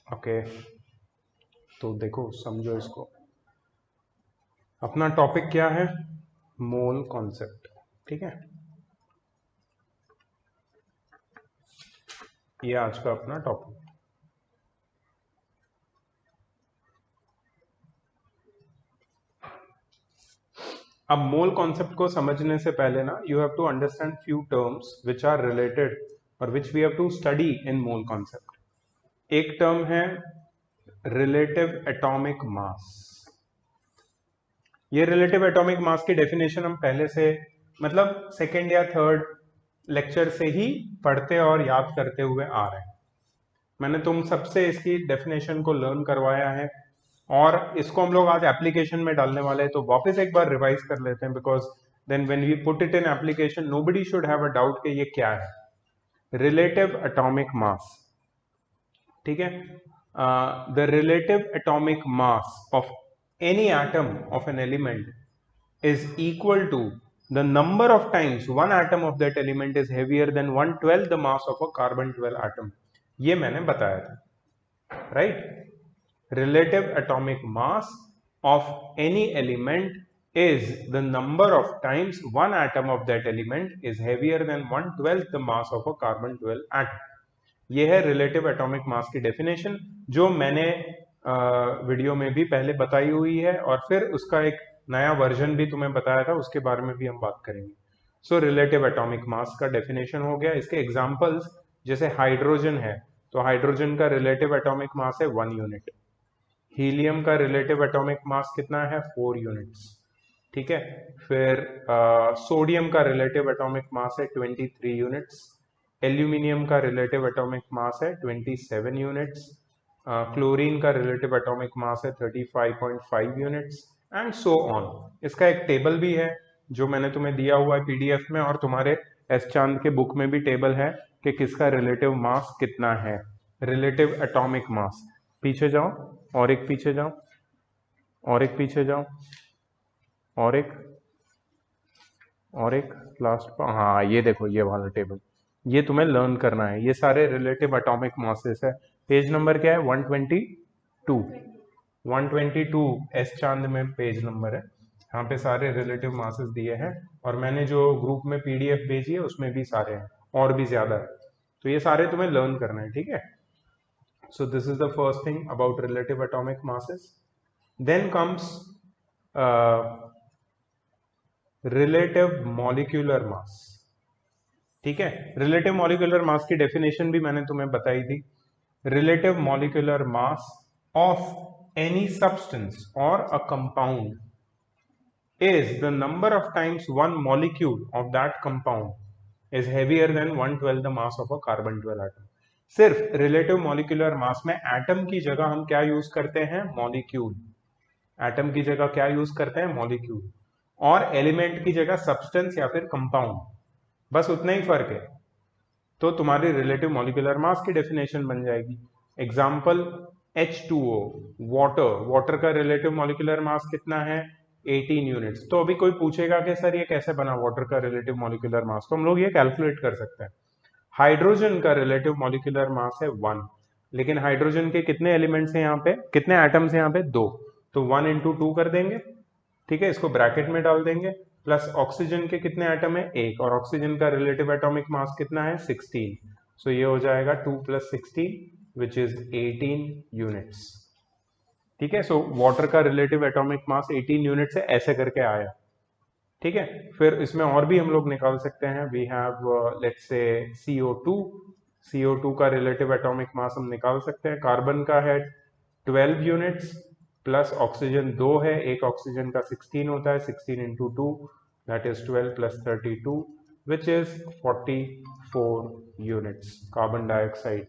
Okay, तो देखो समझो इसको। अपना टॉपिक क्या है? Mole concept. ठीक है, ये आज का अपना टॉपिक। अब मोल कॉन्सेप्ट को समझने से पहले ना you have to understand few terms which are related और which we have to study in mole concept. एक टर्म है रिलेटिव एटॉमिक मास। ये रिलेटिव एटॉमिक मास की डेफिनेशन हम पहले से मतलब सेकेंड या थर्ड लेक्चर से ही पढ़ते और याद करते हुए आ रहे हैं। मैंने तुम सबसे इसकी डेफिनेशन को लर्न करवाया है और इसको हम लोग आज एप्लीकेशन में डालने वाले हैं, तो वापस एक बार रिवाइज कर लेते हैं because then when we put it in application nobody should have a doubt कि ये क्या है। रिलेटिव एटॉमिक मास, ठीक है। The relative atomic mass of any atom of an element is equal to the number of times one atom of that element is heavier than 1/12 the mass of a carbon 12 atom। ये मैंने बताया था, right? Relative atomic mass of any element is the number of times one atom of that element is heavier than 1/12 the mass of a carbon 12 atom। ये है relative atomic मास की definition जो मैंने video में भी पहले बताई हुई है और फिर उसका एक नया वर्जन भी तुम्हें बताया था, उसके बारे में भी हम बात करेंगे। सो रिलेटिव एटॉमिक मास का डेफिनेशन हो गया। इसके एग्जांपल्स जैसे हाइड्रोजन है, तो हाइड्रोजन का रिलेटिव एटॉमिक मास है 1 यूनिट। हीलियम का रिलेटिव एटॉमिक मास कितना है? 4 यूनिट्स। ठीक है, फिर सोडियम का रिलेटिव एटॉमिक मास है 23 यूनिट्स। एल्यूमिनियम का रिलेटिव एटॉमिक मास है 27 यूनिट्स। क्लोरीन का रिलेटिव एटॉमिक मास है 35.5 यूनिट्स एंड सो ऑन। इसका एक टेबल भी है जो मैंने तुम्हें दिया हुआ है पीडीएफ में, और तुम्हारे एस चांद के बुक में भी टेबल है कि किसका रिलेटिव मास कितना है। रिलेटिव एटॉमिक मास, पीछे जाओ और एक पीछे जाओ और एक पीछे जाओ और एक लास्ट, हाँ ये देखो ये वाला टेबल, ये तुम्हें लर्न करना है। ये सारे रिलेटिव एटॉमिक मासेस है। पेज नंबर क्या है? 122। 122 एस चांद में पेज नंबर है। यहाँ पे सारे रिलेटिव मासेस दिए हैं और मैंने जो ग्रुप में पीडीएफ भेजी है उसमें भी सारे हैं और भी ज्यादा है, तो ये सारे तुम्हें लर्न करना है। ठीक है, so this is the first thing about relative atomic masses। then comes relative molecular mass। ठीक है, रिलेटिव मॉलिक्यूलर मास की डेफिनेशन भी मैंने तुम्हें बताई थी। Relative molecular mass of any substance और a compound is the number of times one molecule of that compound is heavier than 1/12 the mass of a carbon 12 atom। सिर्फ रिलेटिव मॉलिक्यूलर मास में atom की जगह हम क्या यूज करते हैं? Molecule. Atom की जगह क्या यूज करते हैं? मॉलिक्यूल। और एलिमेंट की जगह सब्सटेंस या फिर कंपाउंड, बस उतना ही फर्क है। तो तुम्हारी रिलेटिव मॉलिक्यूलर मास की डेफिनेशन बन जाएगी। Example H2O, water. वाटर का रिलेटिव मॉलिक्यूलर मास कितना है? 18 यूनिट्स। तो अभी कोई पूछेगा कि सर ये कैसे बना वाटर का रिलेटिव मॉलिक्यूलर मास, तो हम लोग ये कैलकुलेट कर सकते हैं। हाइड्रोजन का रिलेटिव मॉलिक्यूलर मास है 1, लेकिन हाइड्रोजन के कितने एलिमेंट्स हैं यहाँ पे, कितने एटम्स हैं यहाँ पे? 2, तो 1 इंटू 2 कर देंगे। ठीक है, इसको ब्रैकेट में डाल देंगे। प्लस ऑक्सीजन के कितने एटम है? 1, और ऑक्सीजन का रिलेटिव एटॉमिक मास कितना है? 16। सो ये हो जाएगा 2 + 16 विच इज 18 यूनिट्स। ठीक है, सो वाटर का रिलेटिव एटॉमिक मास 18 यूनिट्स है, ऐसे करके आया। ठीक है, फिर इसमें और भी हम लोग निकाल सकते हैं। We have let's say CO2। CO2 का रिलेटिव एटॉमिक मास हम निकाल सकते हैं। कार्बन का है 12 यूनिट्स, प्लस ऑक्सीजन 2 है, एक ऑक्सीजन का 16 होता है। 16 into 2 that is 12 + 32 which is 44 units carbon dioxide.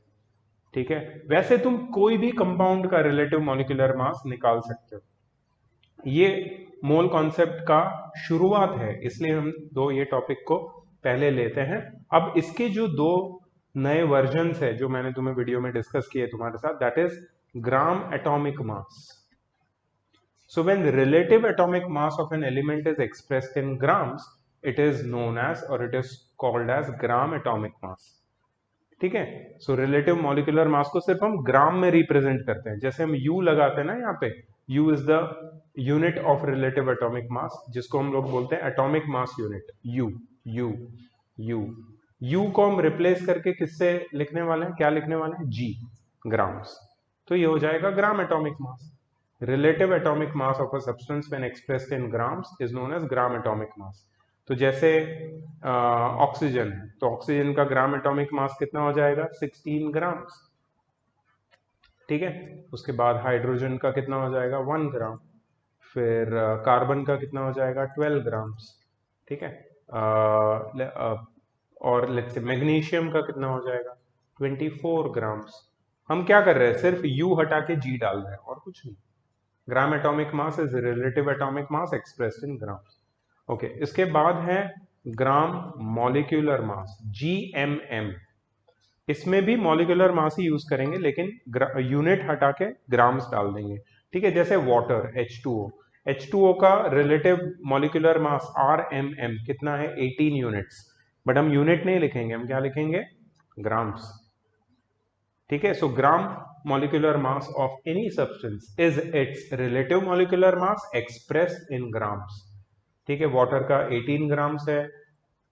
ठीक है, वैसे तुम कोई भी कंपाउंड का रिलेटिव मॉलिक्यूलर मास निकाल सकते हो। ये मोल कॉन्सेप्ट का शुरुआत है, इसलिए हम ये टॉपिक को पहले लेते हैं। अब इसके जो 2 नए वर्जन्स है जो मैंने तुम्हें वीडियो में डिस्कस किए तुम्हारे साथ, that is gram atomic mass. So when the relative atomic mass of an element is expressed in grams, it is known as, or it is called as gram atomic mass। ठीक है। So relative molecular मास को सिर्फ हम ग्राम में represent करते हैं, जैसे हम यू लगाते हैं ना यहाँ पे, you is the unit of relative atomic मास, जिसको हम लोग बोलते हैं atomic mass unit, you. You you you को हम रिप्लेस करके किससे लिखने वाले हैं, क्या लिखने वाले हैं, जी, ग्राम्स। तो ये हो जाएगा gram atomic mass. Relative atomic mass of a substance when expressed in grams is known as gram atomic mass. तो जैसे ऑक्सीजन है, तो ऑक्सीजन का ग्राम एटॉमिक मास कितना हो जाएगा, 16 ग्राम्स। ठीक है। उसके बाद हाइड्रोजन का कितना हो जाएगा, 1 ग्राम। फिर कार्बन का कितना हो जाएगा, 12 ग्राम्स। ठीक है। और लेट्स से मैग्नीशियम का कितना हो जाएगा, 24 ग्राम्स। हम क्या कर रहे हैं, सिर्फ यू हटा के जी डाल रहे हैं और कुछ नहीं। ग्राम atomic mass is relative atomic mass expressed in grams. Okay, इसके बाद है ग्राम मॉलिक्यूलर मास, जीएमएम। इसमें भी मॉलिक्यूलर मास ही यूज करेंगे, लेकिन यूनिट हटा के ग्राम्स डाल देंगे। ठीक है। जैसे वाटर, H2O, H2O का रिलेटिव मॉलिक्यूलर मास RMM कितना है, 18 यूनिट्स। बट हम यूनिट नहीं लिखेंगे, हम क्या लिखेंगे, ग्राम्स। ठीक है। So gram molecular mass of any substance is its relative molecular mass expressed in grams. ठीक है। वाटर का 18 ग्राम्स है,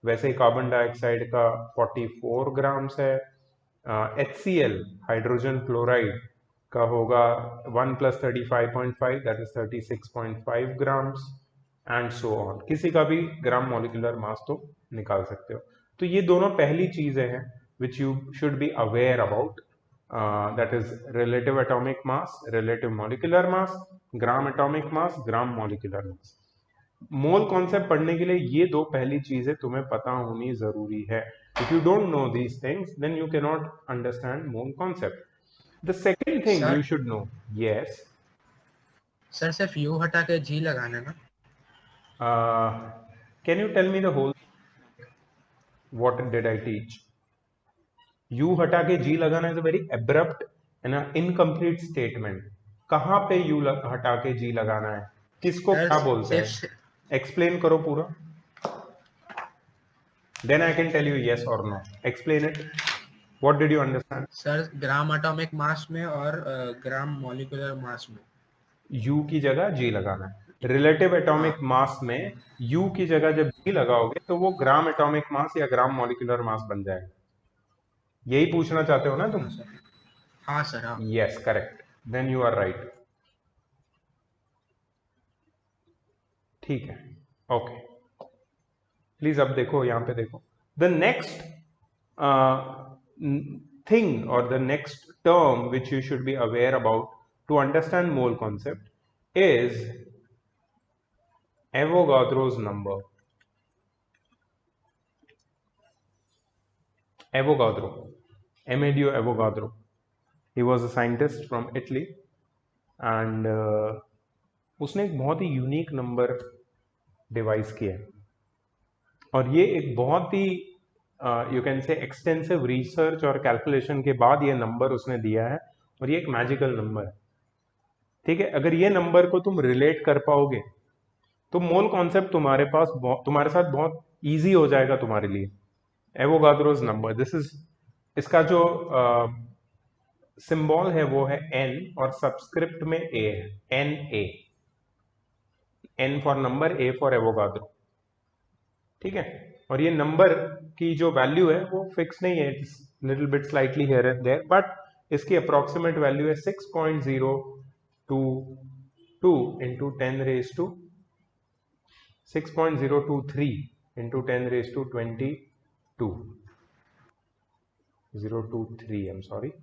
वैसे ही कार्बन डाइऑक्साइड का 44 ग्राम्स है। HCl, हाइड्रोजन क्लोराइड का होगा 1 + 35.5, that is 36.5 grams, and so on. किसी का भी ग्राम मॉलिक्यूलर मास तो निकाल सकते हो। तो ये दोनों पहली चीजें हैं which you should be aware about, that is relative atomic mass, relative molecular mass, gram atomic mass, gram molecular mass. Mole concept पढ़ने के लिए ये दो पहली चीजें तुम्हें पता होनी जरूरी है। If you don't know these things then you can not understand mole concept. The second thing sir you should know, yes sir सिर्फ यू हटा के जी लगाना ना। Can you tell me the whole, what did I teach? U हटा के G लगाना is a very abrupt and incomplete statement. कहां पे यू हटा के जी लगाना है, किसको सर क्या बोलते हैं, सिर्फ एक्सप्लेन करो पूरा, then I can tell you yes or no. Explain it. What did you understand? Sir gram atomic मास में और ग्राम मॉलिक्यूलर मास में। U की जगह G लगाना है। रिलेटिव एटॉमिक हाँ मास में U की जगह जब G लगाओगे तो वो ग्राम एटॉमिक मास या ग्राम मॉलिक्यूलर मास बन जाएगा। यही पूछना चाहते हो ना तुम? हाँ सर। हाँ सर हाँ। Yes, correct, then you are right. ठीक है। ओके, प्लीज अब देखो, यहां पे देखो। The next thing, or the next term which you should be aware about to understand mole concept is Avogadro's number. Avogadro, Amadeo Avogadro. He was a scientist from Italy, and उसने एक बहुत ही unique number device किया, और ये एक बहुत ही you can say extensive research और कैलकुलेशन के बाद ये नंबर उसने दिया है, और ये एक मैजिकल नंबर है। ठीक है। अगर ये नंबर को तुम रिलेट कर पाओगे तो मोल कॉन्सेप्ट तुम्हारे साथ बहुत इजी हो जाएगा तुम्हारे लिए। एवोगाद्रोज नंबर, दिस इज, इसका जो सिंबल है वो है एन, और सबस्क्रिप्ट में ए है, N A, N for number, A for Avogadro. ठीक है। और ये नंबर की जो वैल्यू है वो फिक्स नहीं है, it's little bit slightly here and there, but इसकी अप्रोक्सीमेट वैल्यू है 6.022 into 10 raise to 6.023 into 10 raised to 22, 023, I'm sorry,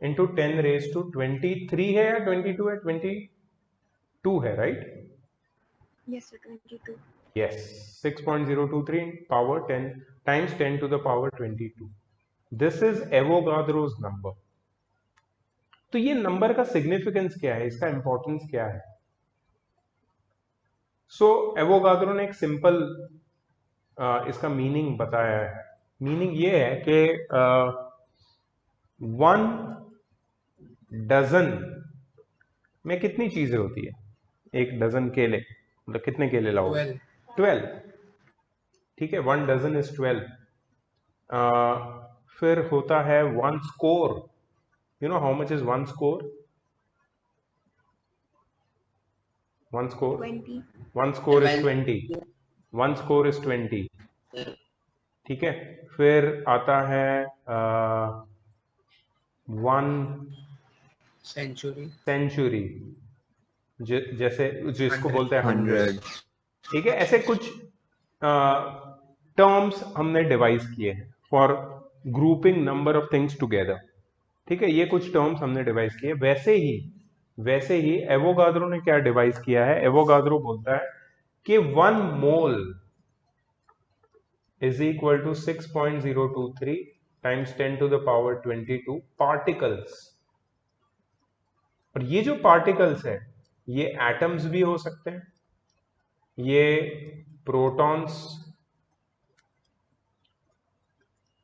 into 10 raised to 23 है या 22 है, 22 है, right? Yes, sir, 22. Yes, 6.023 power 10 times 10 to the power 22. This is Avogadro's number. तो ये number का significance क्या है, इसका इंपॉर्टेंस क्या है? सो एवोगाद्रो ने एक सिंपल इसका मीनिंग बताया है। मीनिंग ये है कि 1 डजन में कितनी चीजें होती है? एक डजन केले, मतलब कितने केले लाओगे? 12। ठीक है, 1 डजन इज 12। फिर होता है one score. You know how much is one score? One score 20. One score is 20. One score is 20. ठीक है. फिर आता है वन सेंचुरी. सेंचुरी, जैसे जिसको 100. बोलते हैं 100. 100. ठीक है. ऐसे कुछ टर्म्स हमने डिवाइस किए हैं for grouping number of things together. ठीक है. ये कुछ टर्म्स हमने डिवाइस किए. वैसे ही एवोगाद्रो ने क्या डिवाइस किया है? एवोगाद्रो बोलता है कि 1 mole is equal to 6.023 times 10 to the power 22 particles. और ये जो पार्टिकल्स है ये एटम्स भी हो सकते हैं, ये प्रोटॉन्स,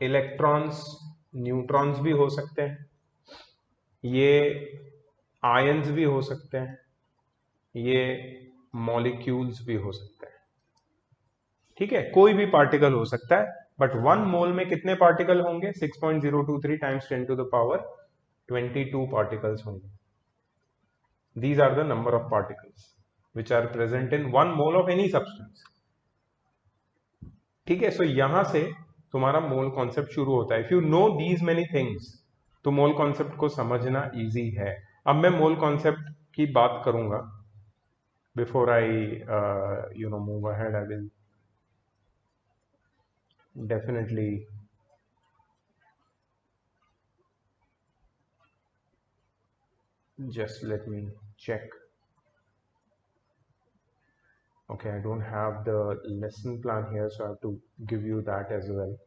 इलेक्ट्रॉन्स, न्यूट्रॉन्स भी हो सकते हैं, ये आयंस भी हो सकते हैं, ये मॉलिक्यूल्स भी हो सकते हैं. ठीक है. कोई भी पार्टिकल हो सकता है. बट 1 मोल में कितने पार्टिकल होंगे? 6.023 times 10 to the power 22 particles होंगे. These are the number of particles which are present in 1 mole of any substance. ठीक है. सो यहां से तुम्हारा मोल कॉन्सेप्ट शुरू होता है. If you know these many things तो मोल कॉन्सेप्ट को समझना इजी है. अब मैं मोल कॉन्सेप्ट की बात करूंगा. Before I move ahead, I will definitely just let me check. Okay, I don't have the lesson plan here, so I have to give you that as well.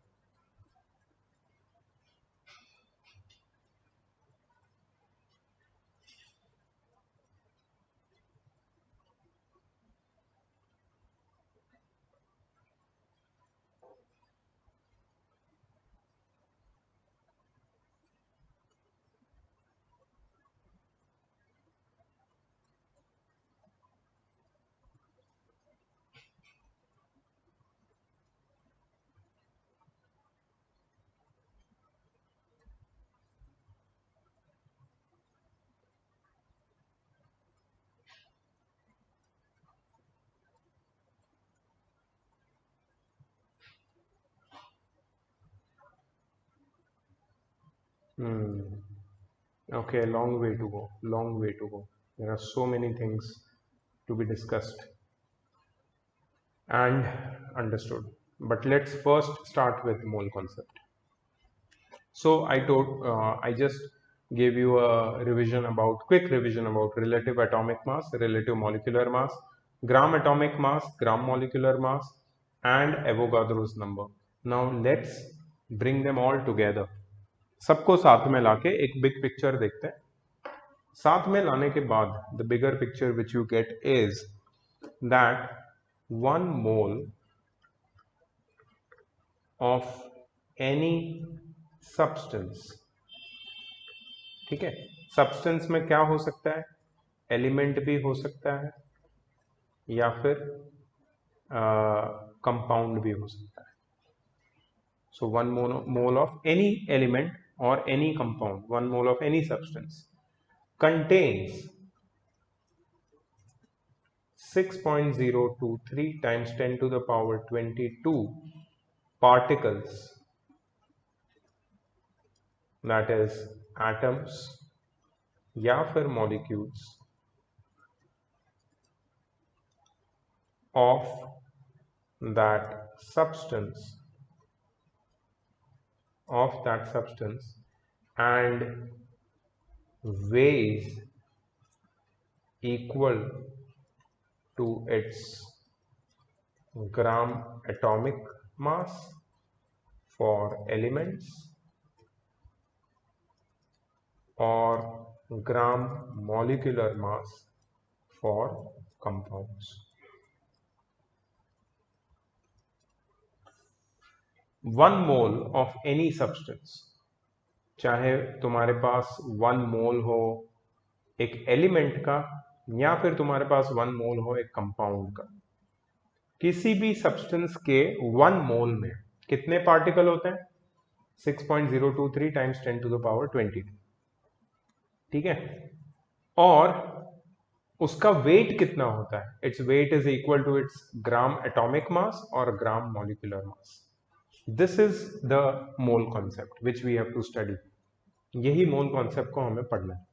Okay, long way to go. Long way to go. There are so many things to be discussed and understood. But let's first start with mole concept. So I just gave you a quick revision about relative atomic mass, relative molecular mass, gram atomic mass, gram molecular mass, and Avogadro's number. Now let's bring them all together. सबको साथ में लाके एक big picture देखते हैं. साथ में लाने के बाद the bigger picture which you get is that 1 mole of any substance. ठीक है. सब्सटेंस में क्या हो सकता है? एलिमेंट भी हो सकता है या फिर कंपाउंड भी हो सकता है. So 1 mole of any element or any compound, 1 mole of any substance contains 6.023 times 10 to the power 22 particles, that is atoms या फिर molecules of that substance and weighs equal to its gram atomic mass for elements or gram molecular mass for compounds. 1 mole of any substance, चाहे तुम्हारे पास 1 मोल हो एक element का या फिर तुम्हारे पास 1 मोल हो एक कंपाउंड का, किसी भी सब्सटेंस के 1 मोल में कितने पार्टिकल होते हैं? 6.023 टाइम्स 10 टू द पावर 22, ठीक है। और उसका वेट कितना होता है? Its weight is equal to its gram atomic mass और gram molecular mass. This is the mole concept which we have to study. यही मोल कॉन्सेप्ट को हमें पढ़ना है,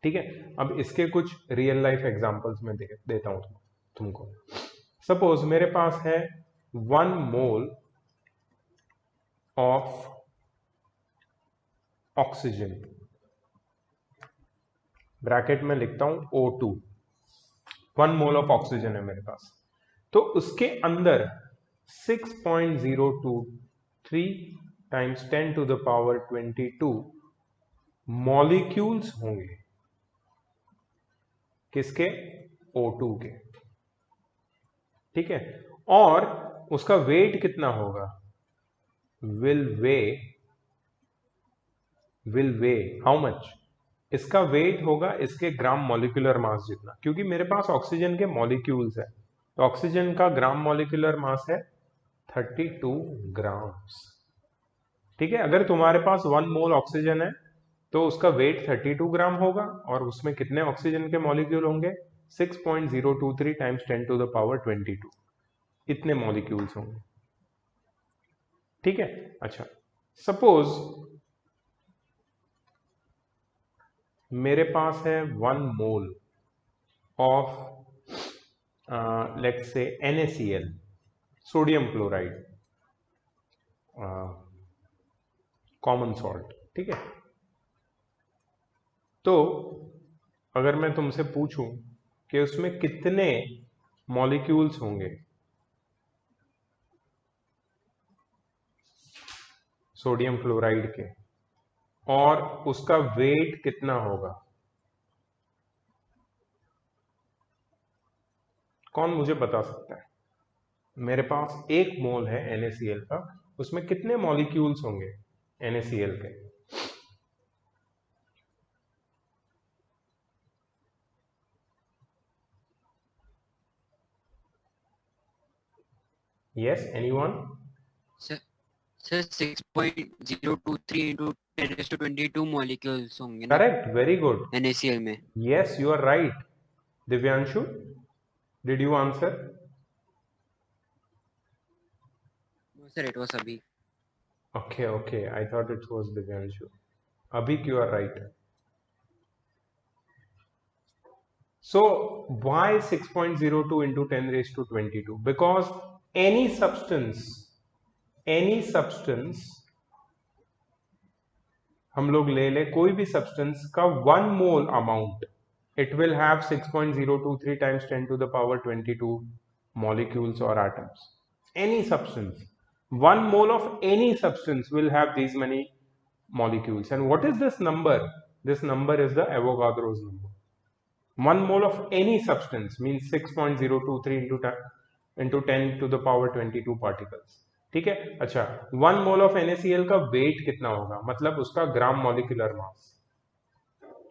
ठीक है। अब इसके कुछ रियल लाइफ एग्जांपल्स में देता हूं तुमको। सपोज मेरे पास है 1 मोल ऑफ ऑक्सीजन, ब्रैकेट में लिखता हूं O2, 1 मोल ऑफ ऑक्सीजन है मेरे पास। तो उसके अंदर 6.023 times 10 to the power 22 molecules होंगे। किसके? O2 के, ठीक है। और उसका वेट कितना होगा? Will way how much? इसका वेट होगा इसके ग्राम मॉलिक्यूलर मास जितना, क्योंकि मेरे पास ऑक्सीजन के मॉलिक्यूल्स है। तो ऑक्सीजन का ग्राम मॉलिक्यूलर मास है 32 ग्राम्स, ठीक है। अगर तुम्हारे पास 1 मोल ऑक्सीजन है तो उसका वेट 32 ग्राम होगा, और उसमें कितने ऑक्सीजन के मॉलिक्यूल होंगे? 6.023 टाइम्स 10 टू द पावर 22, इतने मॉलिक्यूल्स होंगे, ठीक है। अच्छा, सपोज मेरे पास है 1 mole of let's say NaCl, sodium chloride, common salt, ठीक है। तो अगर मैं तुमसे पूछूं कि उसमें कितने मॉलिक्यूल्स होंगे सोडियम क्लोराइड के, और उसका वेट कितना होगा, कौन मुझे बता सकता है? मेरे पास 1 मोल है NaCl का, उसमें कितने मॉलिक्यूल्स होंगे NaCl के? Yes, anyone? Sir sir 6.023 into 10⁻22 molecules होंगे ना Correct, very good. NaCl में। Yes, you are right. Divyanshu, did you answer? No sir, it was अभी। Okay, I thought it was Divyanshu. Abhik, you are right. So why 6.02 into 10 raised to 22? Because any substance हम लोग ले ले कोई भी substance का 1 mole amount, it will have 6.023 times 10 to the power 22 molecules or atoms. Any substance, 1 mole of any substance will have these many molecules. And what is this number? This number is the Avogadro's number. 1 mole of any substance means 6.023 into 10 to the power 22 particles, ठीक है। अच्छा, 1 mole of NaCl का wait कितना होगा, मतलब उसका ग्राम molecular mass?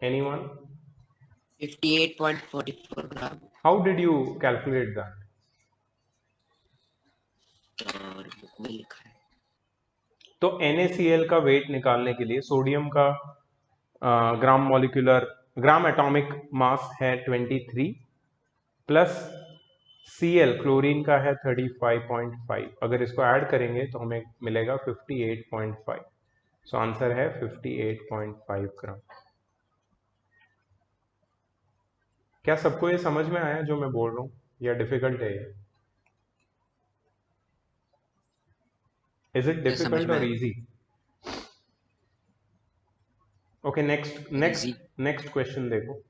Anyone? 58.44 gram. How did you calculate that? और book में लिखा है। तो NaCl का वेट निकालने के लिए सोडियम का ग्राम एटॉमिक मास है 23, प्लस Cl क्लोरीन का है 35.5, अगर इसको ऐड करेंगे तो हमें मिलेगा 58.5। सो आंसर है 58.5 ग्राम। क्या सबको ये समझ में आया जो मैं बोल रहा हूं, या डिफिकल्ट है ये? इज इट डिफिकल्ट और इजी? ओके, नेक्स्ट क्वेश्चन देखो।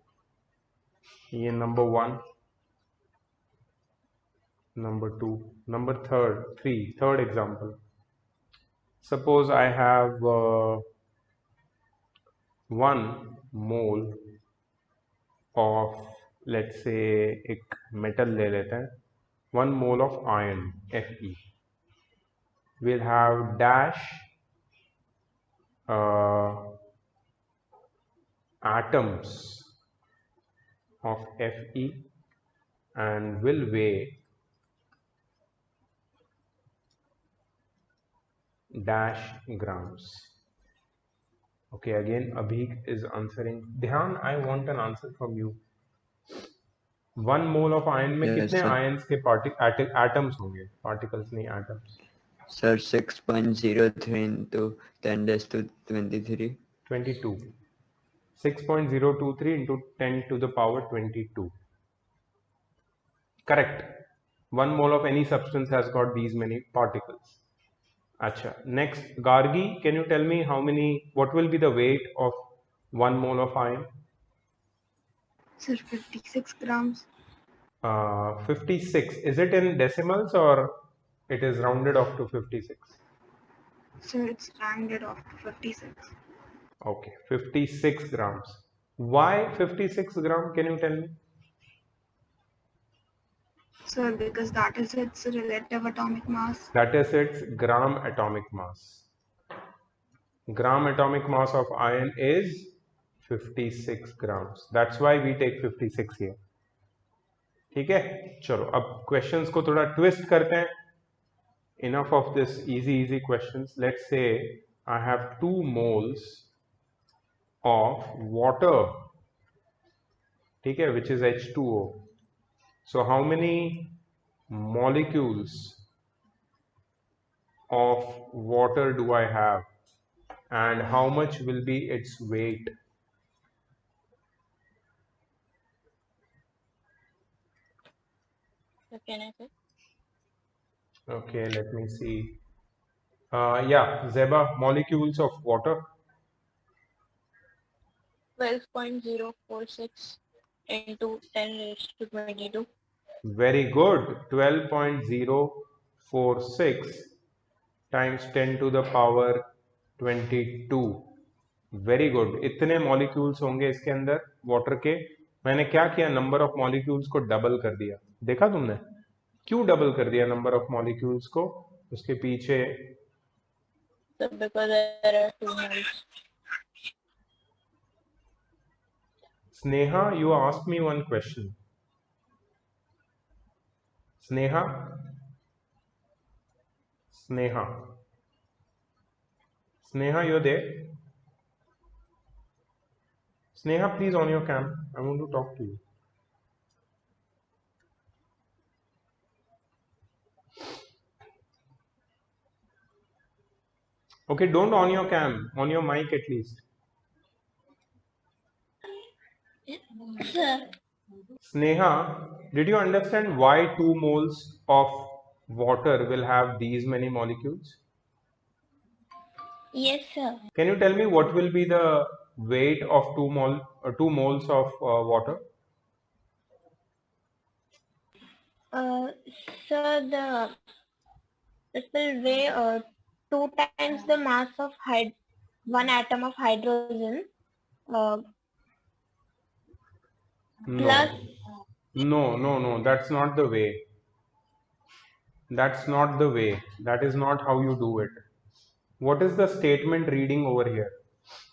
ये number 1, number 2, number third example. Suppose I have 1 mole of, let's say एक मेटल ले लेते हैं, 1 mole of iron Fe will have dash atoms of Fe and will weigh dash grams. Okay, again Abhik is answering. Dhyan, I want an answer from you. 1 mole of ion में Yes, कितने sir. Ions के atoms होंगे? Particles नहीं, atoms. Sir, 6.03 into 10 raised to 23. 22. 6.023 into 10 to the power 22. Correct. 1 mole of any substance has got these many particles. Acha. Next, Gargi, can you tell me what will be the weight of 1 mole of iron? Sir, 56 grams. 56. Is it in decimals or it is rounded off to 56? Sir, it's rounded off to 56. Okay, 56 grams. Why 56 gram? Can you tell me? Sir, because that is its relative atomic mass. That is its gram atomic mass. Gram atomic mass of iron is 56 grams. That's why we take 56 here. ठीक है, चलो अब questions को थोड़ा twist करते हैं. Enough of this easy questions. Let's say I have 2 moles of water, ठीक है, which is H2O. So how many molecules of water do I have, and how much will be its weight? So can I say? Okay, let me see. Yeah, Zeba, molecules of water. 12.046 into 10 raised to 22. Very good. 12.046 times 10 to the power 22. Very good. इतने molecules होंगे इसके अंदर water के. मैंने क्या किया, number of molecules को double कर दिया. देखा तुमने क्यों डबल कर दिया नंबर ऑफ मॉलिक्यूल्स को? उसके पीछे So because there are 2 moles. Sneha, you asked me one question. Sneha, you're there? Sneha, please on your cam. I want to talk to you. Okay, don't on your cam, on your mic at least. Sir. Sneha, did you understand why 2 moles of water will have these many molecules? Yes, sir. Can you tell me what will be the weight of 2 moles of water? Sir, it will weigh 2 times the mass of one atom of hydrogen. Plus. No, that's not the way. That's not the way. That is not how you do it. What is the statement reading over here?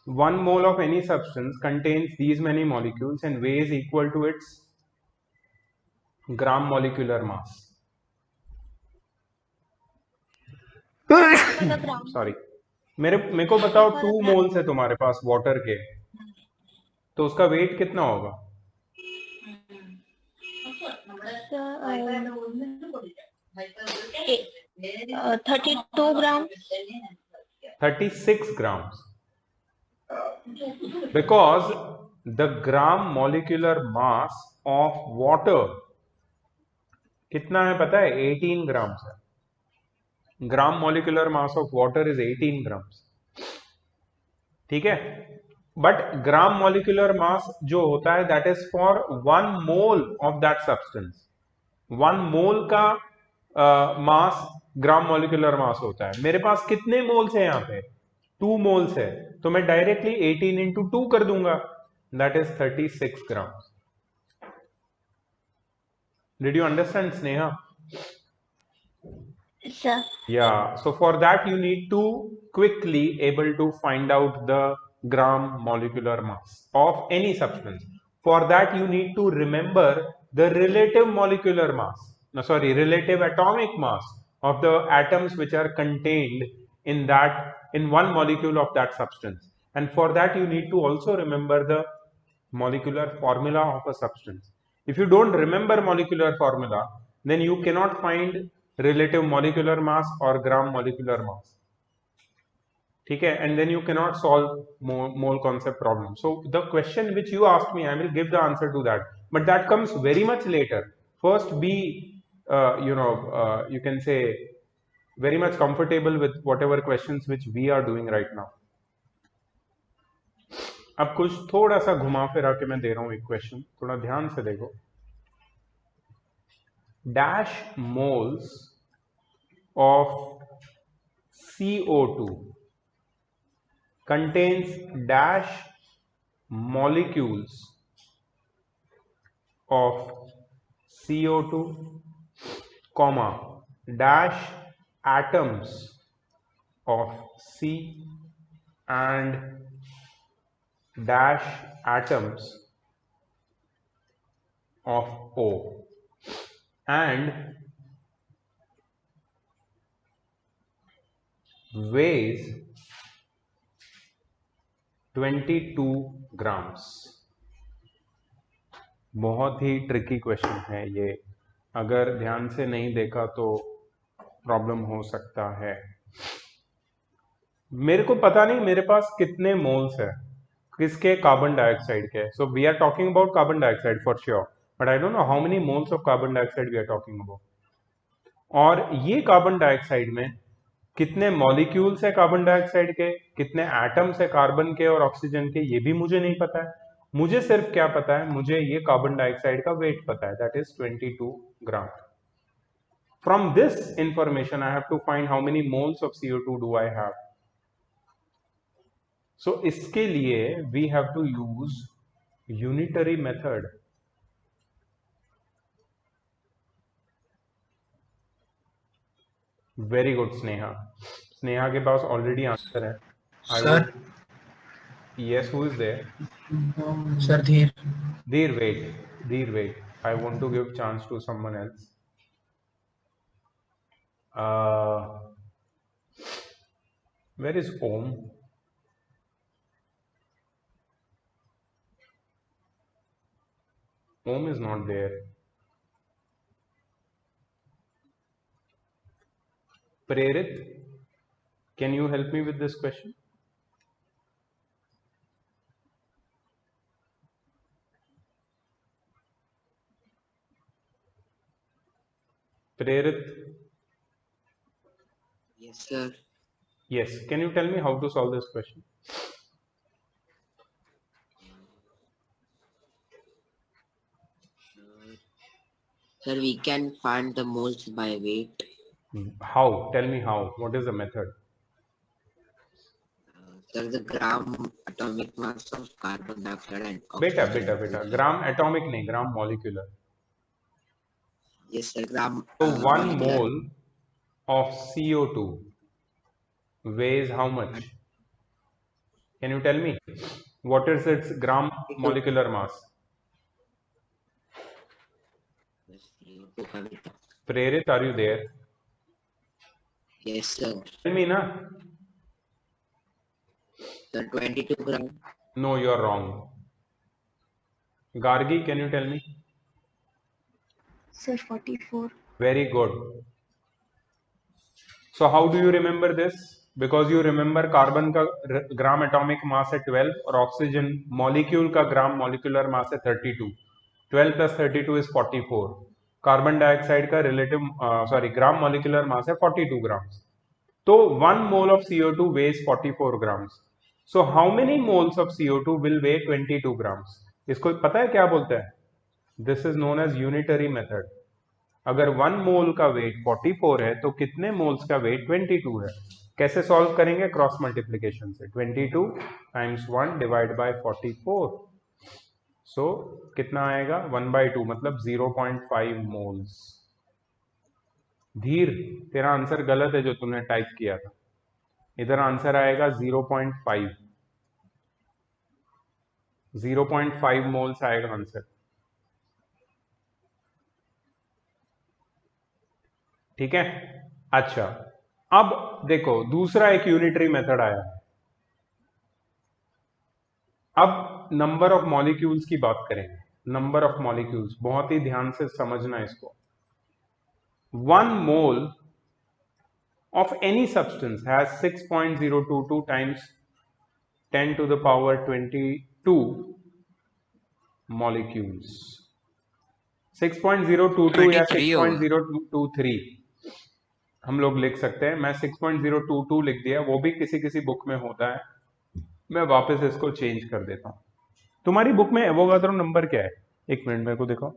1 mole of any substance contains these many molecules and weighs equal to its gram molecular mass. Sorry. मेरे को बताओ 2 moles है तुम्हारे पास water के, तो उसका wait कितना होगा? 32 grams. 36 grams. Because the gram molecular mass of water कितना है पता है? 18 grams है. Gram molecular mass of water is 18 grams. ठीक है, but gram molecular mass जो होता है that is for 1 mole of that substance. 1 mole का मास ग्राम मोलिकुलर मास होता है. मेरे पास कितने मोल्स है यहाँ पे? 2 मोल्स है, तो मैं डायरेक्टली 18 into 2 कर दूंगा. That is 36 grams. Did you understand, Sneha? Sir. Yeah, so for that you need to quickly able to find out the gram molecular mass of any substance. For that you need to remember the relative molecular mass, relative atomic mass of the atoms which are contained in one molecule of that substance. And for that you need to also remember the molecular formula of a substance. If you don't remember molecular formula, then you cannot find relative molecular mass or gram molecular mass. Okay, and then you cannot solve mole concept problem. So the question which you asked me, I will give the answer to that, but that comes very much later. First be you can say very much comfortable with whatever questions which we are doing right now. अब कुछ थोड़ा सा घुमा फिरा के मैं दे रहा हूं एक क्वेश्चन, थोड़ा ध्यान से देखो. Dash moles of CO2 contains dash molecules of CO2, comma, dash atoms of C and dash atoms of O, and weighs 22 grams. बहुत ही ट्रिकी क्वेश्चन है ये, अगर ध्यान से नहीं देखा तो प्रॉब्लम हो सकता है. मेरे को पता नहीं मेरे पास कितने मोल्स है किसके, कार्बन डाइऑक्साइड के. So we are talking about carbon dioxide for sure, but I don't know how many moles of carbon dioxide we are talking about. और ये कार्बन डाइऑक्साइड में कितने मॉलिक्यूल्स है कार्बन डाइऑक्साइड के, कितने एटम्स है carbon के और ऑक्सीजन के, ये भी मुझे नहीं पता है. मुझे सिर्फ क्या पता है, मुझे ये कार्बन डाइऑक्साइड का वेट पता है, that is 22 gram. From this information I have to find how many moles of CO2 do I have. So इसके लिए we have to use unitary method. Very good Sneha. Sneha के पास ऑलरेडी आंसर है. Sir. Yes, who is there? Sir Dheer. Dheer, wait. I want to give chance to someone else. Where is Om? Om is not there. Prerit, can you help me with this question? Prerit? Yes, sir. Yes. Can you tell me how to solve this question? Sir, we can find the moles by weight. How? Tell me how. What is the method? Sir, the gram atomic mass of carbon dioxide and बेटा oxygen. Gram atomic नहीं, gram molecular. Yes, sir. Gram. So 1 molecular. mole of CO2 weighs how much? Can you tell me? What is its gram molecular mass? Prerit, are you there? Yes, sir. Tell me na. Sir, 22 gram. No, you are wrong. Gargi, can you tell me? Sir, 44. Very good. So how do you remember this? Because you remember carbon का ग्राम atomic मास है 12 और oxygen molecule का ग्राम molecular मास है 32. 12 plus 32 is 44. Carbon dioxide का ग्राम molecular मास है 42 grams. तो 1 mole of CO2 weighs 44 grams. So how many moles of CO2 will weigh 22 grams? इसको पता है क्या बोलते हैं? This is known as unitary method. अगर 1 मोल का वेट 44 है तो कितने मोल्स का वेट 22 है? कैसे सॉल्व करेंगे? क्रॉस मल्टीप्लिकेशन से. 22 times 1 डिवाइड बाय 44. सो कितना आएगा? 1/2 मतलब 0.5 मोल्स. धीर, तेरा आंसर गलत है जो तूने टाइप किया था. इधर आंसर आएगा 0.5. 0.5 मोल्स आएगा आंसर. ठीक है. अच्छा, अब देखो दूसरा एक यूनिटरी मेथड आया है। अब नंबर ऑफ मॉलिक्यूल्स की बात करेंगे। नंबर ऑफ मॉलिक्यूल्स बहुत ही ध्यान से समझना इसको। 1 मोल of any substance has 6.022 times 10 to the power 22 molecules. 6.022 या 6.023 हम लोग लिख सकते हैं। मैं 6.022 लिख दिया, वो भी किसी किसी बुक में होता है। मैं वापस इसको चेंज कर देता हूं। तुम्हारी बुक में एवोगाड्रो नंबर क्या है? एक मिनट मेरे को देखो।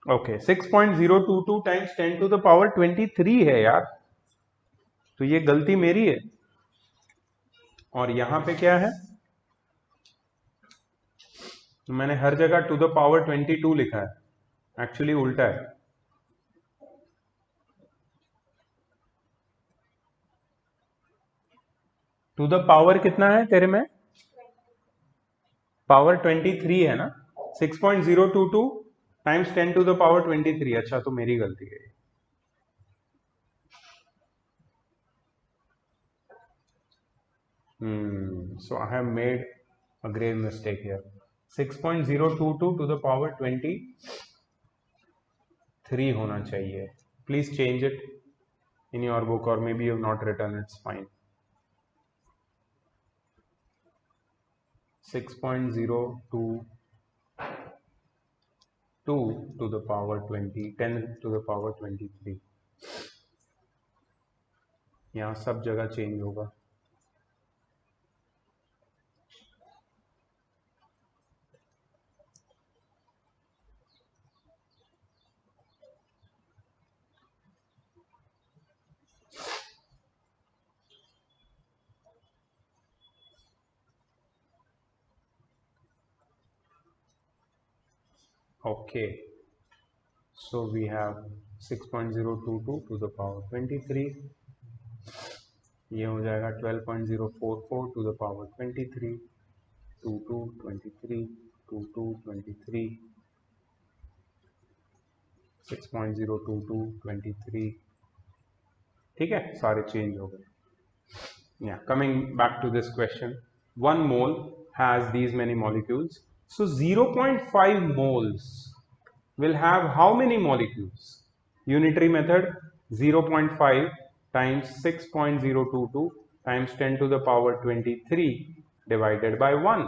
Okay 6.022 times 10 to the power 23 है यार, तो ये गलती मेरी है। और यहां पे क्या है? तो मैंने हर जगह टू द पावर 22 लिखा है, एक्चुअली उल्टा है। टू द पावर कितना है तेरे में? पावर 23 है ना। 6.022 टाइम्स 10 टू द पावर 23। अच्छा, तो मेरी गलती है। So I have made a grave mistake here. 6.022 to the power 23 होना चाहिए। Please change it in your book, or maybe you have not written, it's fine. 6.022 to the power 10 to the power 23। यहाँ सब जगह change होगा। Okay, so we have 6.022 to the power 23। ये हो जाएगा 12.044 to the power 23, 22 23 22 23 6.022 23। ठीक है, सारे चेंज हो गए। Yeah, coming back to this question, 1 mole has these many molecules, so 0.5 moles will have how many molecules? Unitary method, 0.5 times 6.022 times 10 to the power 23 divided by 1।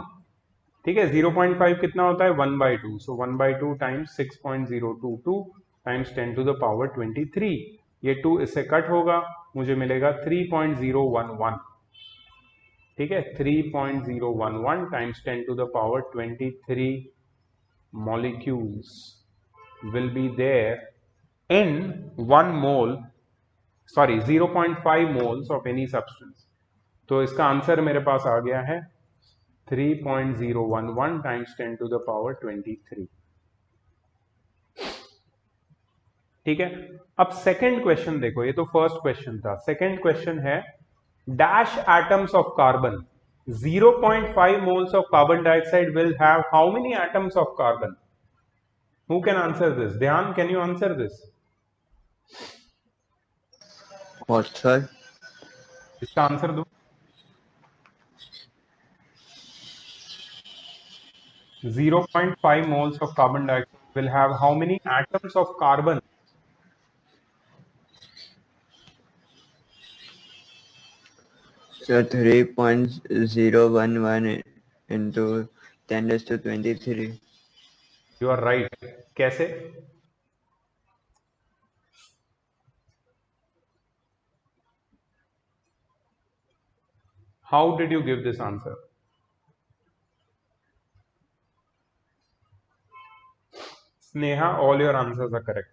ठीक है, 0.5 कितना होता है? 1/2। So 1/2 times 6.022 times 10 to the power 23। ये 2 इससे cut होगा, मुझे मिलेगा 3.011। ठीक है, 3.011 times 10 to the power 23 molecules will be there in 1 mole, sorry 0.5 moles of any substance। तो इसका आंसर मेरे पास आ गया है 3.011 टाइम्स 10 टू द पावर 23। ठीक है, अब सेकंड क्वेश्चन देखो। ये तो फर्स्ट क्वेश्चन था। सेकंड क्वेश्चन है dash atoms of carbon, 0.5 moles of carbon dioxide will have how many atoms of carbon? Who can answer this? Dhyan, can you answer this? What, sir? इसका answer दो। 0.5 moles of carbon dioxide will have how many atoms of carbon? So 3.011 into 10 raised to 23. You are right. कैसे? How did you give this answer? Sneha, all your answers are correct.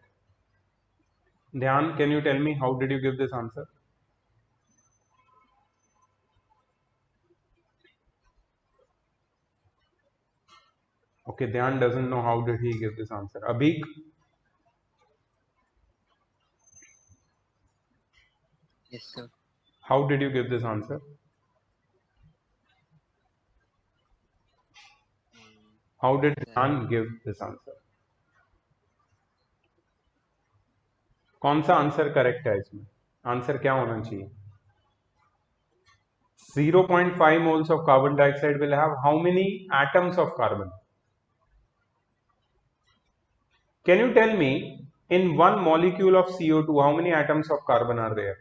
Dhyan, can you tell me how did you give this answer? Okay, Dhyan doesn't know how did he give this answer. Abhik? Yes, sir. How did you give this answer? How did Dhyan give this answer? कौन सा answer correct है इसमें? Answer क्या होना चाहिए? 0.5 moles of carbon dioxide will have how many atoms of carbon? Can you tell me in one molecule of CO2 how many atoms of carbon are there?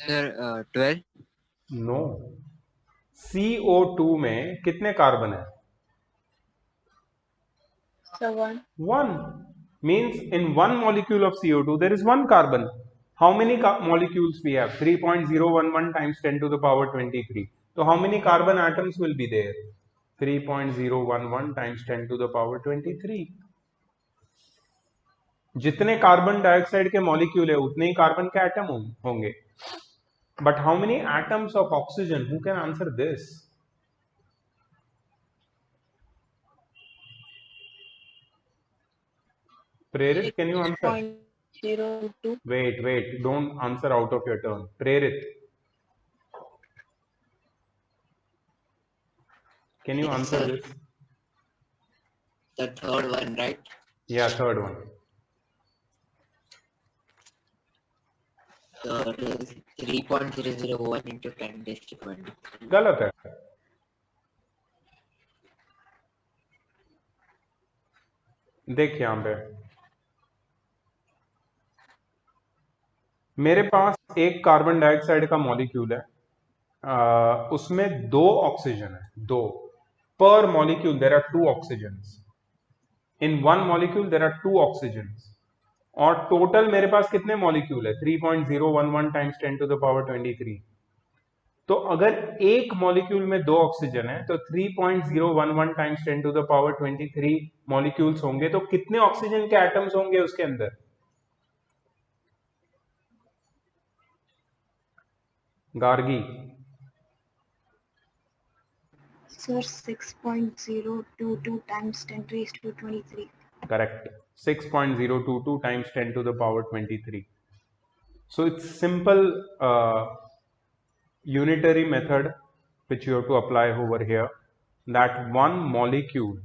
Sir, 12. No. CO2 में कितने carbon है? So one. One. Means in one molecule of CO2 there is one carbon. How many molecules we have? 3.011 times 10 to the power 23. So how many carbon atoms will be there? 3.011 times 10 to the power 23. जितने carbon dioxide के molecule है उतने ही carbon के atom होंगे. But how many atoms of oxygen? Who can answer this? Prerit, can you answer? 0.02. Wait, don't answer out of your turn. Prerit, can you Yes, answer sir. this? The third one, right? Yeah, third one. So it is 3.001 into 10 raised to 20. गलत है. देख यहां पे मेरे पास एक carbon dioxide का molecule है, उसमें 2 ऑक्सीजन है. 2 पर molecule there are 2 oxygens. In one molecule there are 2 oxygens. और टोटल मेरे पास कितने मॉलिक्यूल है? 3.011 टाइम्स 10 टू द पावर 23. तो अगर एक मॉलिक्यूल में 2 ऑक्सीजन है तो 3.011 times 10 to the power 23 molecules होंगे. तो कितने ऑक्सीजन के एटम्स होंगे उसके अंदर? Gargi. Sir, 6.022 times 10 raised to 23. Correct. 6.022 times 10 to the power 23. So it's simple unitary method which you have to apply over here, that one molecule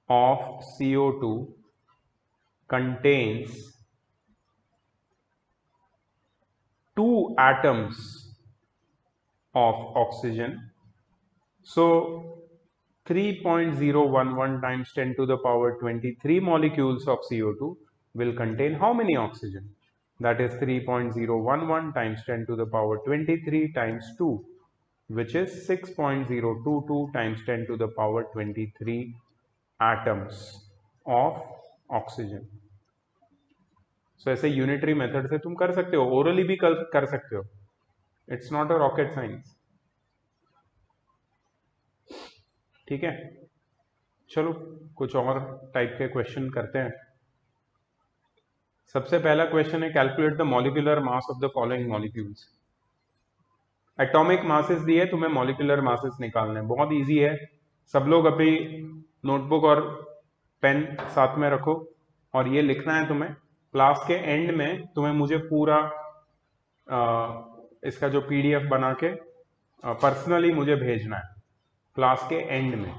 of CO2 contains 2 atoms of oxygen. So 3.011 times 10 to the power 23 molecules of CO2 will contain how many oxygen? That is 3.011 times 10 to the power 23 times 2, which is 6.022 times 10 to the power 23 atoms of oxygen. So ऐसे unitary method से तुम कर सकते हो, orally भी कर सकते हो. It's not a rocket science. ठीक है, चलो कुछ और टाइप के क्वेश्चन करते हैं. सबसे पहला क्वेश्चन है, calculate the molecular mass of the following molecules. Atomic masses दिए, तुम्हें मॉलिक्यूलर मासेस निकालने हैं. बहुत इजी है. सब लोग अपनी नोटबुक और पेन साथ में रखो और ये लिखना है तुम्हें. क्लास के एंड में तुम्हें मुझे पूरा इसका जो PDF बना के पर्सनली मुझे भेजना है क्लास के एंड में.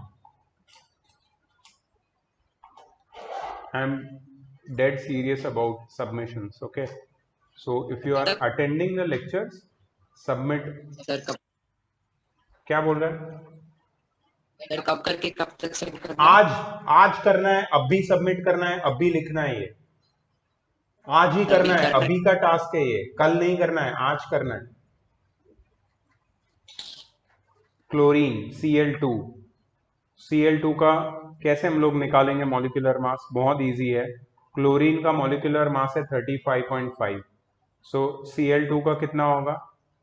I am dead serious about submissions. Okay, so if you are attending the lectures, submit. Sir कब क्या बोल रहा है? सर कब करके कब तक सेंड करना है? आज करना है, अभी सबमिट करना है, अभी लिखना है. ये आज ही करना है, अभी का टास्क है ये. कल नहीं करना है, आज करना है. क्लोरीन Cl2 का कैसे हम लोग निकालेंगे मॉलिक्यूलर मास? बहुत इजी है. क्लोरीन का मॉलिक्यूलर मास है 35.5. सो Cl2 का कितना होगा?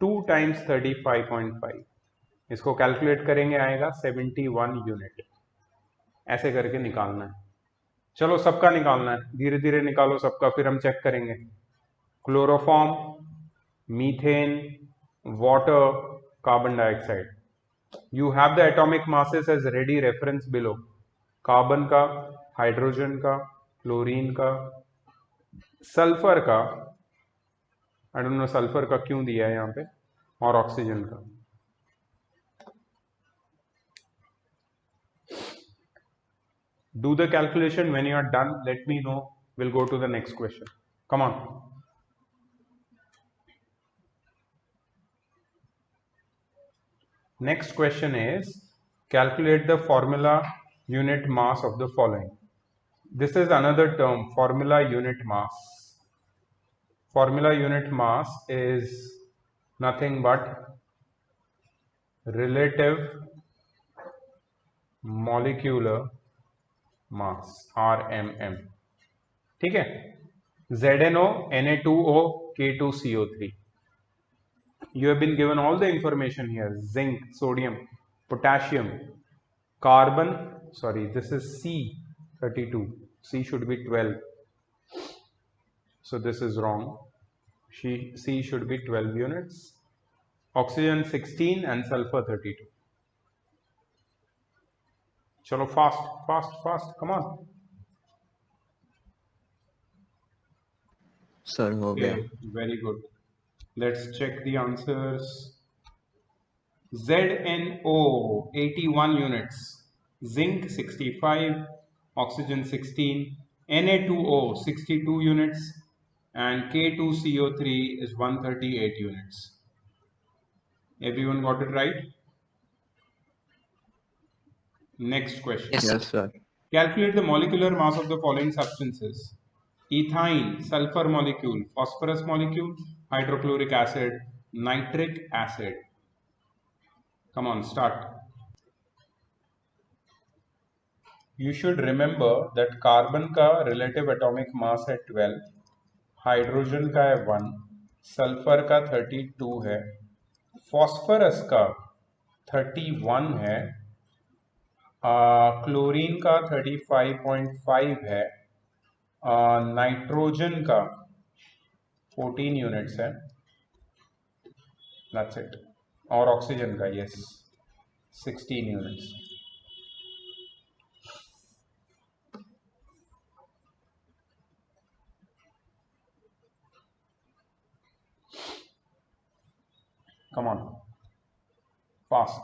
2 टाइम्स 35.5. इसको कैलकुलेट करेंगे, आएगा 71 यूनिट. ऐसे करके निकालना है. चलो सबका निकालना है, धीरे धीरे निकालो सबका, फिर हम चेक करेंगे. Chloroform, methane, water, carbon dioxide. You have the atomic masses as ready reference below. Carbon का, हाइड्रोजन का, क्लोरीन का, सल्फर का, आई डोंट नो सल्फर का क्यों दिया है यहाँ पे, और ऑक्सीजन का। Do the calculation. When you are done, let me know. We'll go to the next question. Come on. Next question is calculate the formula unit mass of the following. This is another term, formula unit mass. Formula unit mass is nothing but relative molecular mass, RMM. ठीक है, ZNO, Na2O, K2CO3. You have been given all the information here: zinc, sodium, potassium, carbon. Sorry, this is C32. C should be 12. So this is wrong. C should be 12 units. Oxygen 16 and sulfur 32. Chalo, fast, fast, fast. Come on. Sir हो गया। Okay, very good. Let's check the answers. ZNO 81 units, zinc 65, oxygen 16, Na2O 62 units, and K2CO3 is 138 units. Everyone got it right? Next question. Yes, yes sir. Calculate the molecular mass of the following substances: ethyne, sulfur molecule, phosphorus molecule, hydrochloric acid, nitric acid. Come on, start. You should remember that carbon का relative atomic mass है 12, hydrogen का है 1, sulphur का 32 है, phosphorus का 31 है, chlorine का 35.5 है, नाइट्रोजन का 14 यूनिट्स है, दैट्स इट, और ऑक्सीजन का yes 16 units. Come on, fast.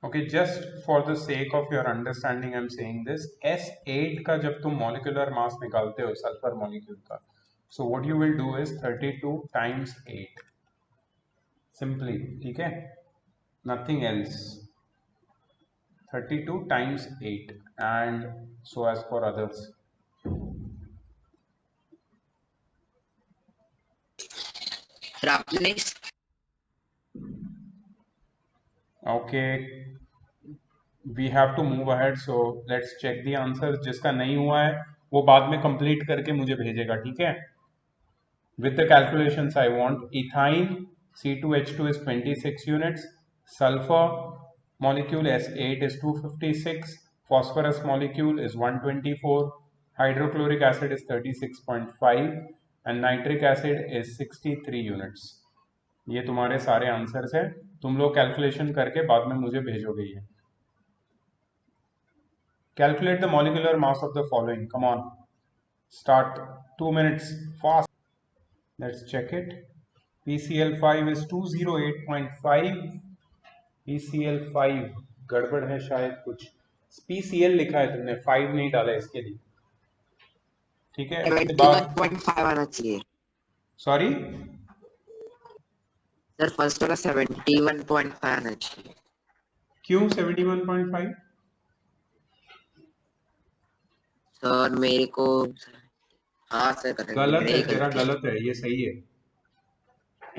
Okay, just for the sake of your understanding I'm saying this. S8 का जब तुम molecular mass निकालते हो सल्फर molecule का, so what you will do is 32 times 8 simply, ठीक है, nothing else, 32 times 8 and so as for others. Please. Okay, we have to move ahead, so let's check the answers. जिसका नहीं हुआ है वो बाद में complete करके मुझे भेजेगा, ठीक है? With the calculations I want: ethyne C2H2 is 26 units, sulfur molecule S8 is 256, phosphorus molecule is 124, hydrochloric acid is 36.5 and nitric acid is 63 units. ये तुम्हारे सारे आंसर्स हैं, तुम लोग कैलकुलेशन करके बाद में मुझे भेजोगे ये। Calculate the molecular mass of the following. Come on, start. 2 minutes, fast. Let's check it. PCl5 is 208.5. PCl5 गड़बड़ है शायद कुछ, PCl लिखा है तुमने, 5 नहीं डाला इसके लिए, ठीक है? इसके बाद 71.5 आना चाहिए सॉरी सर, फर्स्ट वाला 71.5 आना चाहिए। क्यों 71.5? सर मेरे को, हाँ सर गलत है तेरा, गलत है, ये सही है।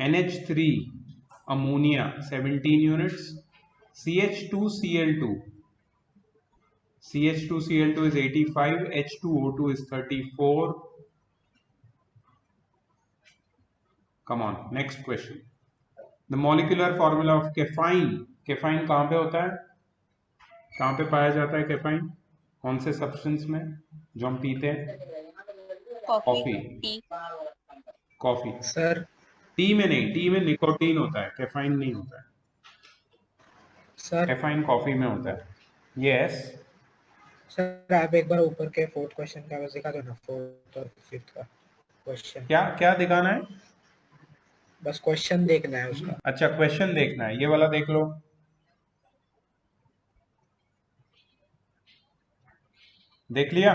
NH3 ammonia 17 units, CH2Cl2 is 85, H2O2 is 34. Come on, next question. The molecular formula of caffeine. caffeine कहाँ पे होता है, कहाँ पे पाया जाता है caffeine? कौन से सब्सटेंस में जो हम पीते हैं? कॉफी। कॉफी सर टी में नहीं, टी में निकोटीन होता है, कैफाइन नहीं होता है। सर कैफाइन कॉफी में होता है। यस सर आप एक बार ऊपर के 4th क्वेश्चन का बस दिखा दो ना, 4th और 5th का क्वेश्चन। क्या क्या दिखाना है? बस क्वेश्चन देखना है उसका। अच्छा क्वेश्चन देखना है, ये वाला देख लो। देख लिया?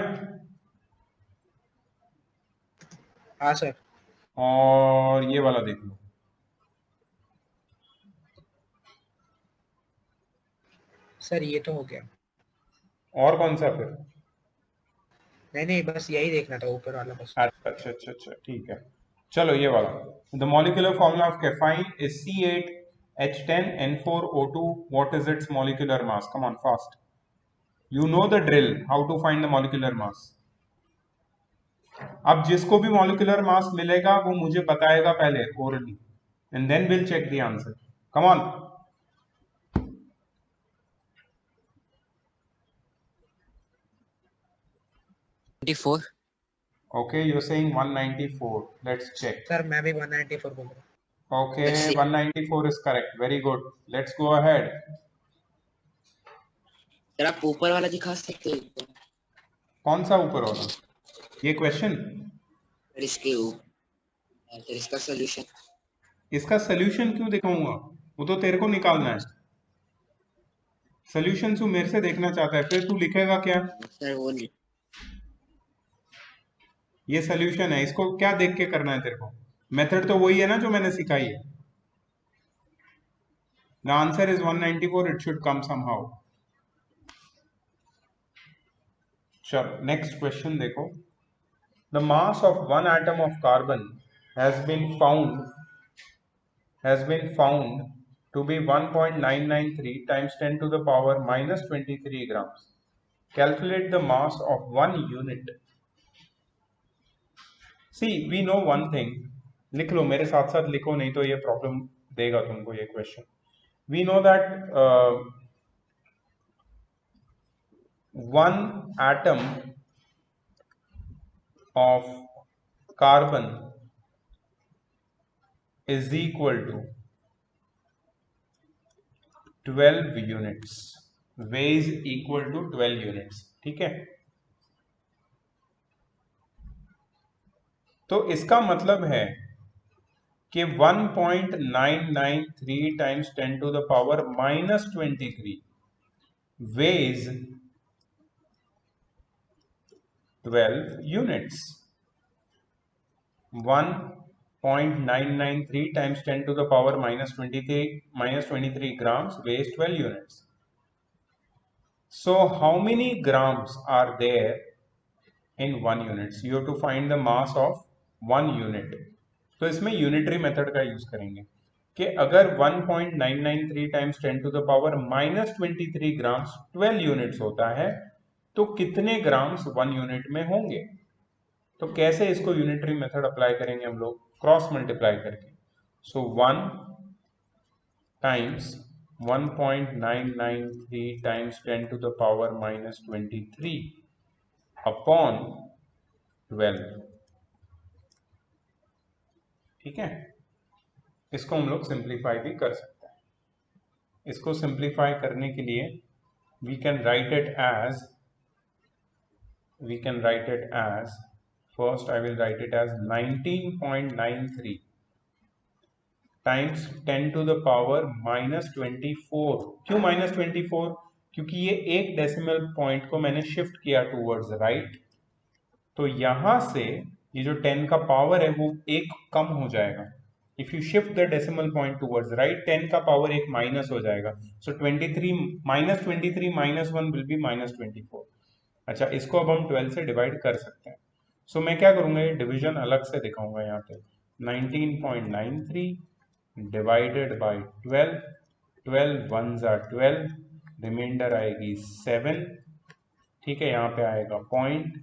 हाँ सर। और ये वाला देख लो। सर ये तो हो गया। और कौन सा फिर? नहीं बस यही देखना था, ऊपर वाला बस। अच्छा अच्छा अच्छा अच्छा, ठीक है। चलो ये वाला। The molecular formula of caffeine is C8H10N4O2. What is its molecular mass? Come on fast, you know the drill, how to find the molecular mass. अब जिसको भी मॉलिक्यूलर मास मिलेगा वो मुझे बताएगा पहले orally, and then will check the answer. Come on. 24. Okay, you're saying 194. Let's check. Sir मैं भी 194 बोल रहा हूँ। Okay, Let's see. 194 is correct. Very good. Let's go ahead. Sir आप ऊपर वाला दिखा सकते हो? कौन सा ऊपर वाला? ये क्वेश्चन? सर इसके ऊपर, सर इसका सॉल्यूशन। इसका सोल्यूशन क्यों दिखाऊंगा? वो तो तेरे को निकालना है। सोल्यूशन तू मेरे से देखना चाहता है, फिर तू लिखेगा क्या? सर वो नहीं। ये सोल्यूशन है, इसको क्या देख के करना है तेरे को? मेथड तो वही है ना जो मैंने सिखाई है। The answer is 194. It should come somehow. चलो नेक्स्ट क्वेश्चन देखो। The mass of one atom of carbon has been found to be 1.993 times 10 to the power minus 23 grams. Calculate the mass of one unit. See, we know one thing. लिख लो, मेरे साथ साथ लिखो, नहीं तो ये problem देगा तुमको ये question. We know that one atom of carbon is equal to 12 units. Weight equal to 12 units. ठीक है, तो इसका मतलब है कि 1.993 times 10 to the power minus 23 weighs 12 units. 1.993 times 10 to the power minus 23 grams weighs 12 units. So how many grams are there in 1 unit? So you have to find the mass of 1 unit. तो इसमें unitary method का use करेंगे कि अगर 1.993 times 10 to the power minus 23 grams 12 units होता है तो कितने ग्राम्स 1 यूनिट में होंगे। तो कैसे इसको यूनिटरी मेथड अप्लाई करेंगे हम लोग? क्रॉस मल्टीप्लाई करके। So 1 times 1.993 times 10 to the power minus 23 upon 12। ठीक है, इसको हम लोग सिंप्लीफाई भी कर सकते हैं। इसको सिंप्लीफाई करने के लिए we can write it as first I will write it as 19.93 times 10 to the power minus 24। क्यों minus 24? क्योंकि ये एक डेसिमल पॉइंट को मैंने शिफ्ट किया टूवर्ड्स राइट, तो यहां से ये जो 10 का पावर है वो एक कम हो जाएगा। If you shift the decimal point towards right 10 का पावर एक माइनस हो जाएगा। सो 23 minus 1 विल बी minus 24। अच्छा, इसको अब हम 12 से डिवाइड कर सकते हैं। सो मैं क्या करूंगा, ये डिवीजन अलग से दिखाऊंगा। यहाँ पे 19.93 divided by 12, 12 1s are 12, reminder आएगी 7। ठीक है, यहाँ पे आएगा पॉइंट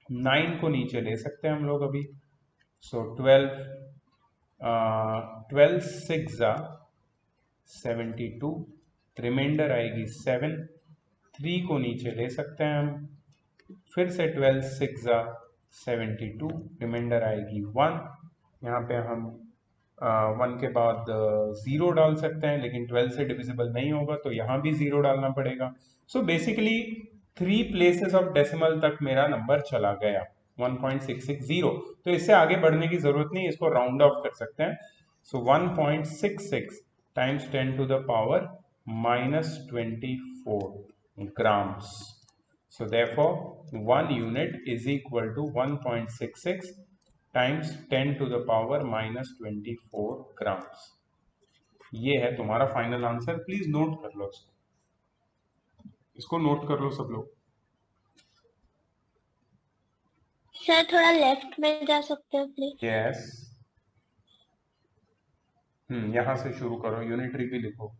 9 को नीचे ले सकते हैं हम लोग अभी। सो 12 6 72, रिमाइंडर आएगी 7। 3 को नीचे ले सकते हैं हम, फिर से 12 6 72, रिमाइंडर आएगी 1। यहाँ पे हम 1 के बाद 0 डाल सकते हैं, लेकिन 12 से डिविजिबल नहीं होगा तो यहाँ भी 0 डालना पड़ेगा। So basically 3 places of decimal तक मेरा नंबर चला गया 1.660। तो इससे आगे बढ़ने की जरूरत नहीं, इसको राउंड ऑफ कर सकते हैं। सो 1.66 times 10 to the power -24 grams. So therefore 1 unit is equal to 1.66 times 10 to the power -24 grams. ये है तुम्हारा फाइनल आंसर। प्लीज नोट कर लो इसको नोट कर लो सब लोग। सर थोड़ा लेफ्ट में जा सकते हो प्लीज? यस, यहां से शुरू करो, यूनिटरी भी लिखो।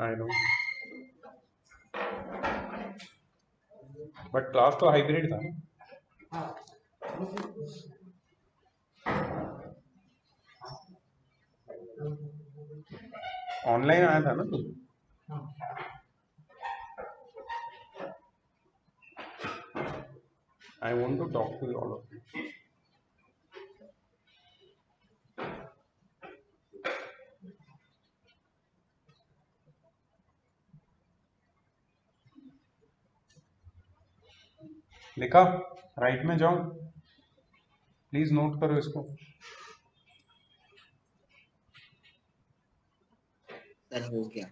आई नो, बट क्लास तो हाइब्रिड था ना। ऑनलाइन आया था ना तू? I want to talk to all of you. लिखा? राइट में जाओ, प्लीज नोट करो इसको। सर हो गया।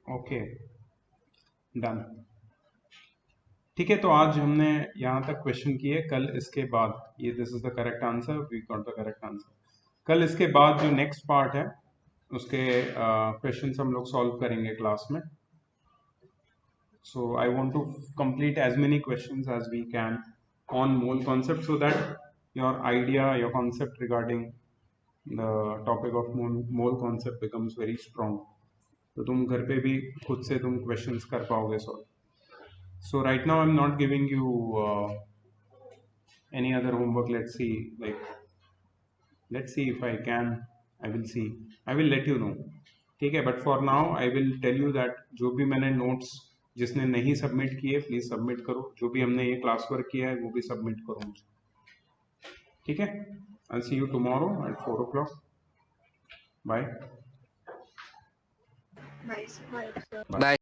Okay, done. ठीक है, तो आज हमने यहाँ तक क्वेश्चन किए। कल इसके बाद ये this is the correct answer, we got the correct answer. कल इसके बाद जो नेक्स्ट पार्ट है उसके क्वेश्चंस हम लोग सॉल्व करेंगे क्लास में। So I want to complete as many questions as we can on mole concept so that your idea, your concept regarding the topic of mole concept becomes very strong. तो तुम घर पे भी खुद से तुम क्वेश्चंस कर पाओगे solve. So right now I'm not giving you any other homework. Let's see if I can. I will let you know. ठीक है, but for now I will tell you that जो भी मैंने notes जिसने नहीं submit किए please submit करो। जो भी हमने ये क्लास वर्क किया है वो भी सबमिट करो मुझे। ठीक है, I'll see you tomorrow at 4 o'clock. Bye. Bye, sir. Right, sir. Bye.